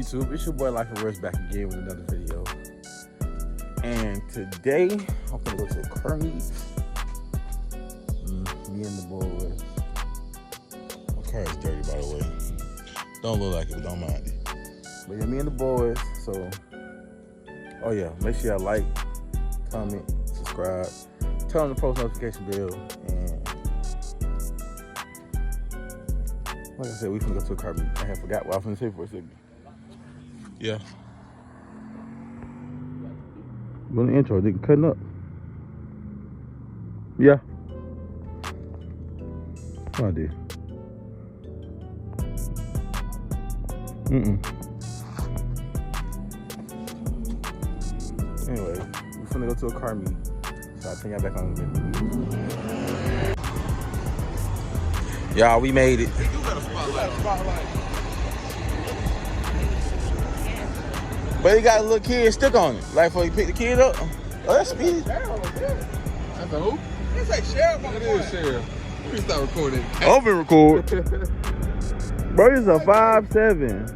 YouTube? It's your boy Life of Rush back again with another video. And today I'm gonna go to a car meet. Me and the boys. My car is dirty, by the way. Don't look like it, but don't mind it. But yeah, me and the boys. So, oh yeah, make sure y'all like, comment, subscribe, turn on the post notification bell, and like I said, we finna go to a car meet. I had forgot what I was finna say for a second. Yeah. On the intro, they cutting up. Yeah. Oh, I did. Anyway, we're finna go to a car meet. So I'll turn y'all back on the video. Y'all, we made it. They do got a spotlight. But he got a little kid stick on it. Like before you pick the kid up. Oh, that's speed. That's a who? It's like Sheriff. It is Sheriff. Let me start recording. Over record. Bro, it's a 5'7".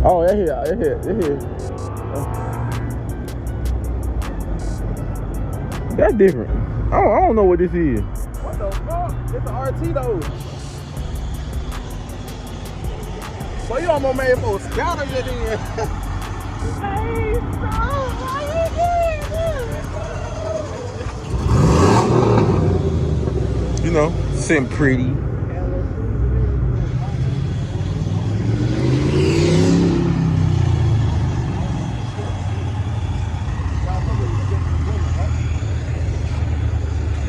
Oh, they're here. That's different. I don't know what this is. What the fuck? It's an RT though. Boy, you almost made for a scouter yet then. Hey, bro, why you doing this? You know, sitting pretty.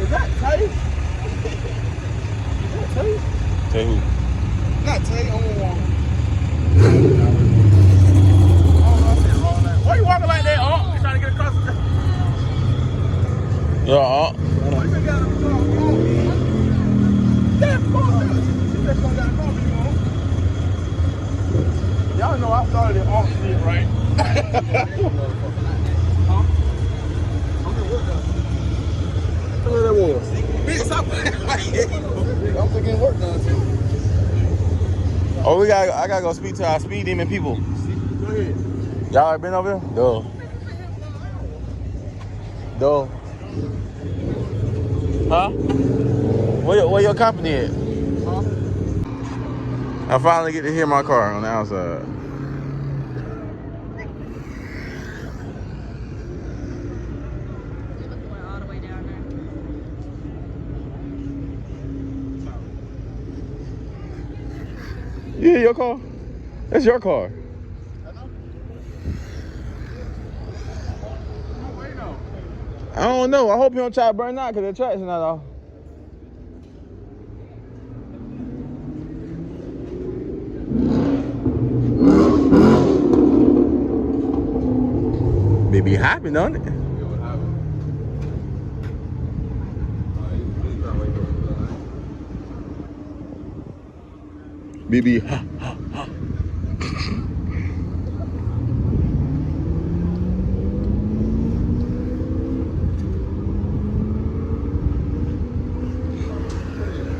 Is that Tay? Tay who? Not Tay, on why you walking like that, oh? You trying to get across the... Yeah, Y'all know I started it off shit, right? Huh? How that was? Bitch, stop playing like that. I'm thinking work done too. Oh, I gotta go speak to our speed demon people. Go ahead. Y'all ever been over there? Duh. Huh? Where your company at? Huh? I finally get to hear my car on the outside. All the way down there. Yeah, your car? That's your car. I don't know. I hope you don't try to burn out because the traction not off. Baby hopping on it. Baby ha ha ha.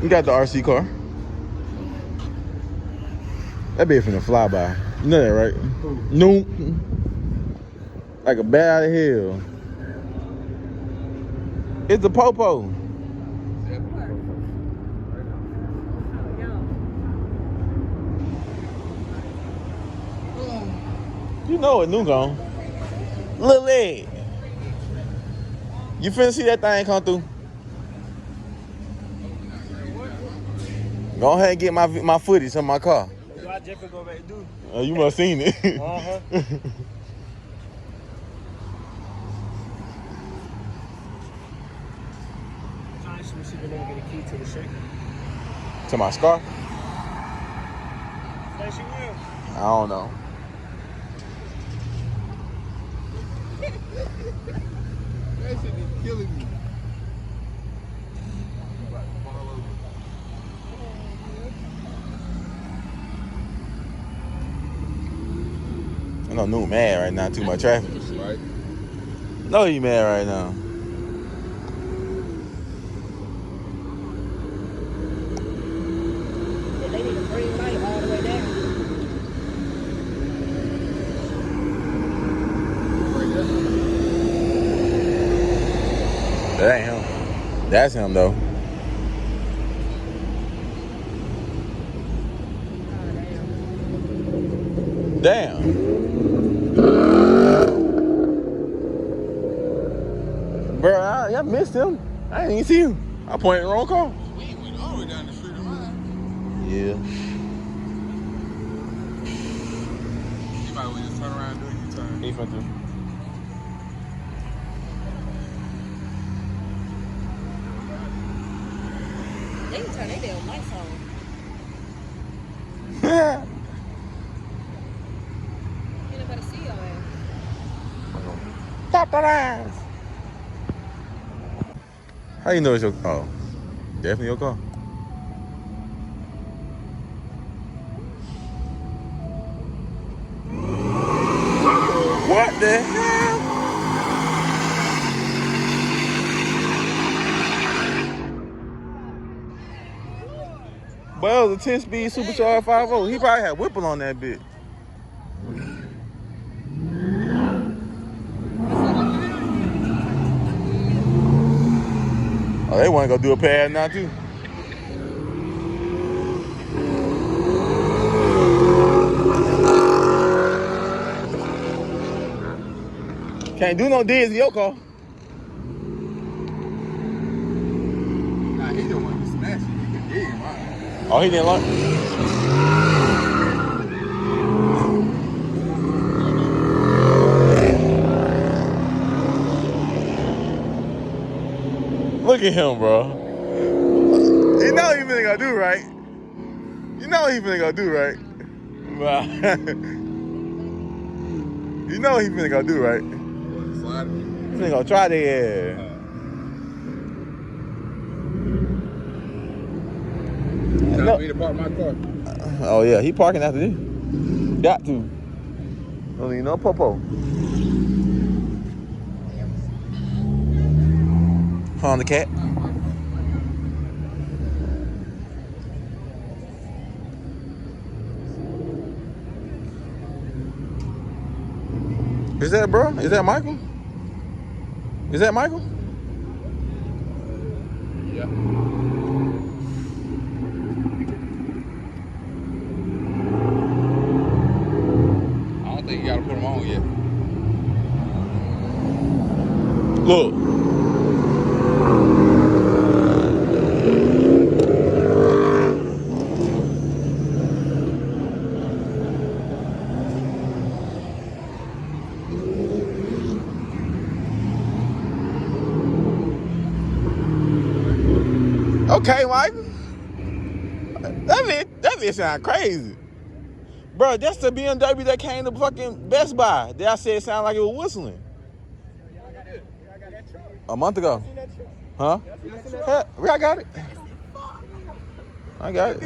You got the RC car. That bitch finna fly by. You know that, right? No. Like a bat out of hell. It's the popo. You know it, new gone. Little leg. You finna see that thing come through? Go ahead and get my footage on my car. I definitely go back and do. You must have seen it. Uh-huh. Trying to see if we can get a key to the shaker. To my scar? Think she will? I don't know. That shit is killing me. I know New mad right now, too much traffic. Right. No, he mad right now. That ain't him. That's him though. Damn. Bro, I missed him. I didn't even see him. I pointed the wrong car. We went all the way down the street of mine. Yeah. You might as well just turn around and do a U-turn. He finna do. They can turn their damn lights on. Ain't nobody see your ass. Stop that ass. How you know it's your car? Oh, definitely your car. What the hell? Well, it was a 10-speed supercharged 5.0. He probably had Whipple on that bit. Oh, they want to go do a pad now, too. Can't do no digs in your car. Nah, he don't want to smash it. He can dig him out. Oh, he didn't like. Look at him, bro. You know he finna gonna do right. You know he finna gonna do right. You know he finna gonna do right. He finna gonna try their ass. Tell me to park my car. Oh yeah, he parking after this. Got to. Don't need no popo. Honda cat. Is that bro? Is that Michael? Is that Michael? Yeah. I don't think you gotta put them on yet. Look. Okay, Michael. That bitch sound crazy. Bro, that's the BMW that came to fucking Best Buy. That I said it sounded like it was whistling. A month ago. Huh? Yeah, I got it. I got it.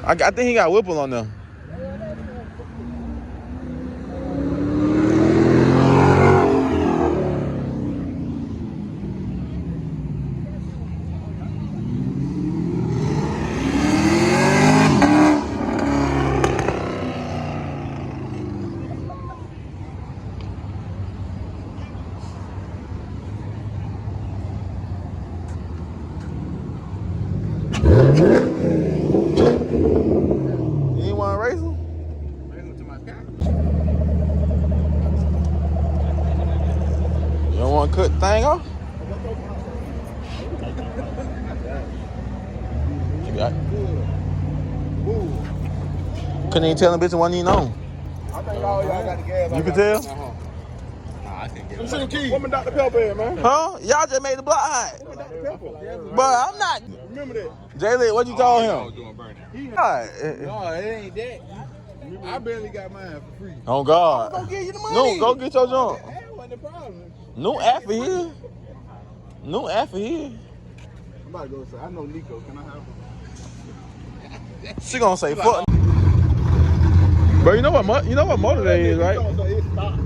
I think he got Whipple on there. You ain't want to race him? You don't want to cut the thing off? You got it. Couldn't even tell them bitch it wasn't even on. I think all y'all got the gas. You can tell? Nah, I can't get it. Let me see the key. What my Dr. Pepper at, man? Huh? Y'all just made the block hot. Dr. Pepper. But I'm not. Remember that. Jaylee, what you call him? Doing burnout. God. No, it ain't that. I barely got mine for free. Oh God. Go get you the money. No, go get your junk. That wasn't the problem. No app for here. No app for here. I'm about to go say, I know Nico. Can I have him? She gonna say fuck. Bro, you know what motor that is, right? It stopped.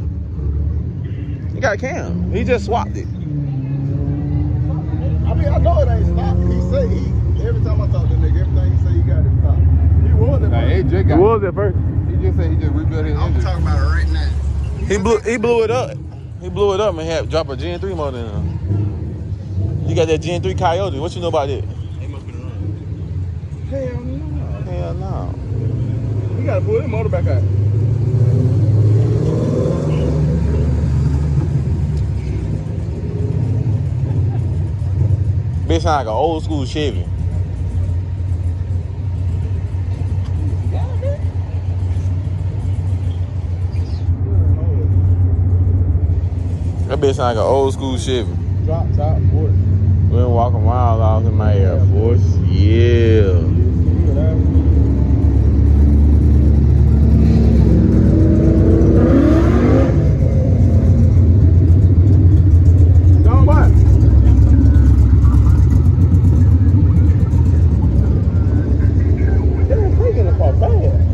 He got a cam. He just swapped it. I mean, I know it ain't stopped. He say every time I talk to the nigga, everything he say he got it stopped. He was at first. It just He got. was at first. He just said he just rebuilt his engine. about it right now. He blew it up. He blew it up and had drop a Gen 3 motor in him. You got that Gen 3 Coyote. What you know about that? They must be running. Hell no. Hell no. You gotta pull that motor back out. Bitch sound like an old school Chevy. That bitch sound like an old school Chevy. Drop top, board. We been walking miles off in my Air Force. Yeah. Don't buy. They're taking the car bad.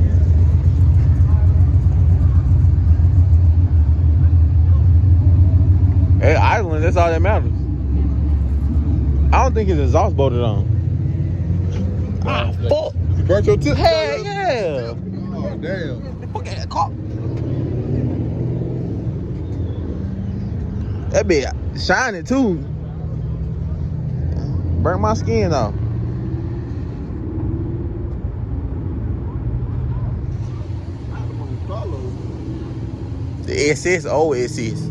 Hey, idling, that's all that matters. I don't think his exhaust bolted on. Ah, fuck. You burnt your tip? Hell yeah. Oh, damn. Fuck that car. That bitch shiny too. Burnt my skin off. The SS, old SS.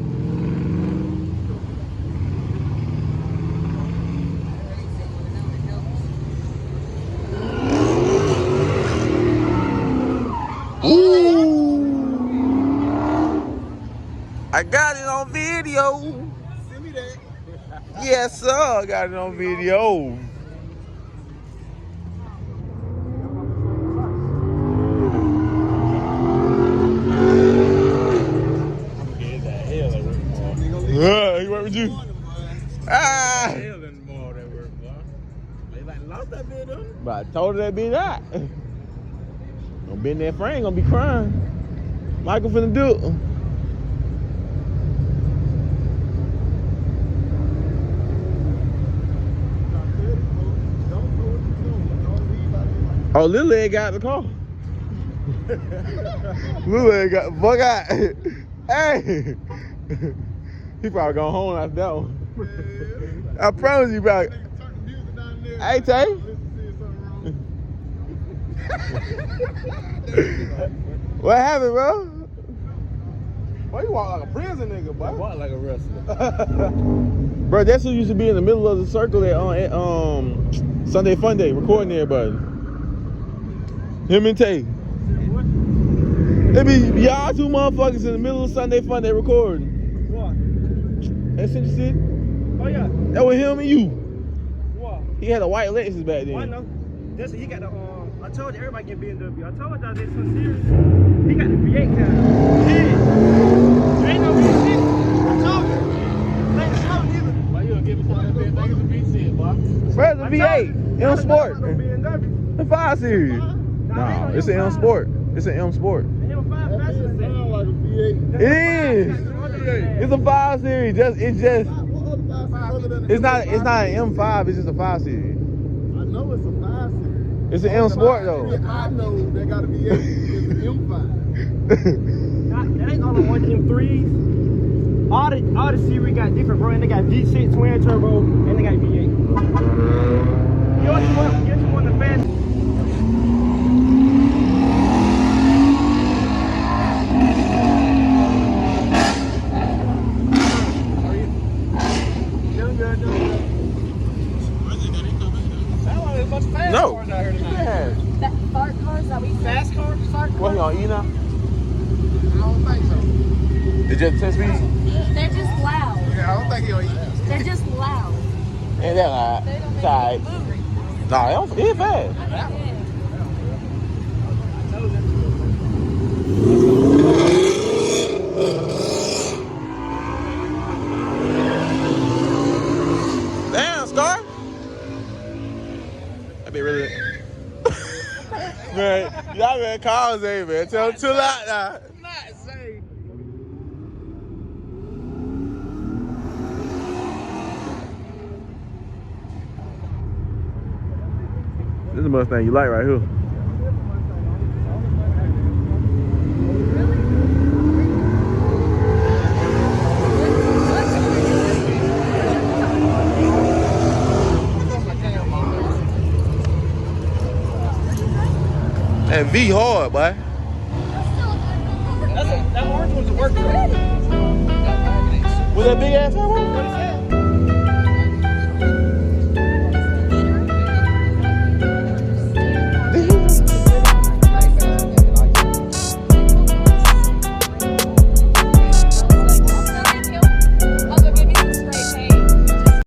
I got it on video. Send me that. Yes, sir. I got it on video. He work with you? Ah! Hell in the mall that work, boy. They like lost that bit on. But I told her that bitch that. Gonna be in that frame, gonna be crying. Michael finna do it. Oh, Lil Leg got the car. Lil Leg got the fuck out. Hey! He probably gone home after that one. I promise you, bro. Hey, Tay. What happened, bro? Boy, you walk like a prison nigga, boy. You walk like a wrestler. Bro, that's who used to be in the middle of the circle at Sunday Fun Day, recording everybody. Him and Tay. It be y'all two motherfuckers in the middle of Sunday Fun Day recording. What? At Central City. Oh yeah. That was him and you. What? He had a white Lexus back then. I know. That's he got the I told you everybody get BMW. I told you this was serious. He got the V8 kind. Yeah. You ain't no V6. I told you. Ain't slow neither. Why you gonna give me something that big as a V6, boy? Where's the V8? M Sport. BMW. The 5 Series. Nah, it's an M Sport. It's an M Sport. The M5 faster than that. Sound like a V8. It is. It's a 5 Series. It's not an M5. It's just a 5 Series. I know it's a 5 series. It's an M Sport though. I know they got a V8. It's an M5. That ain't all the one M3s. All the series got different, bro. And they got V6 twin turbo, and they got V8. You want the fast. No. That fart cars that we fast cars? Fart What, he cars? on E now? I don't think so. It's just 10 speed? They're just loud. Yeah, I don't think he'll eat. They're just loud. Ain't that loud? They don't It's make alright. me hungry. Nah, he ain't fast. Damn, Scar. I be really. Man, y'all been calling Zay, man. Tell him chill out now. This is the Mustang you like right here. that V hard, boy. That orange one's a work truck. Was that big ass one? What is that?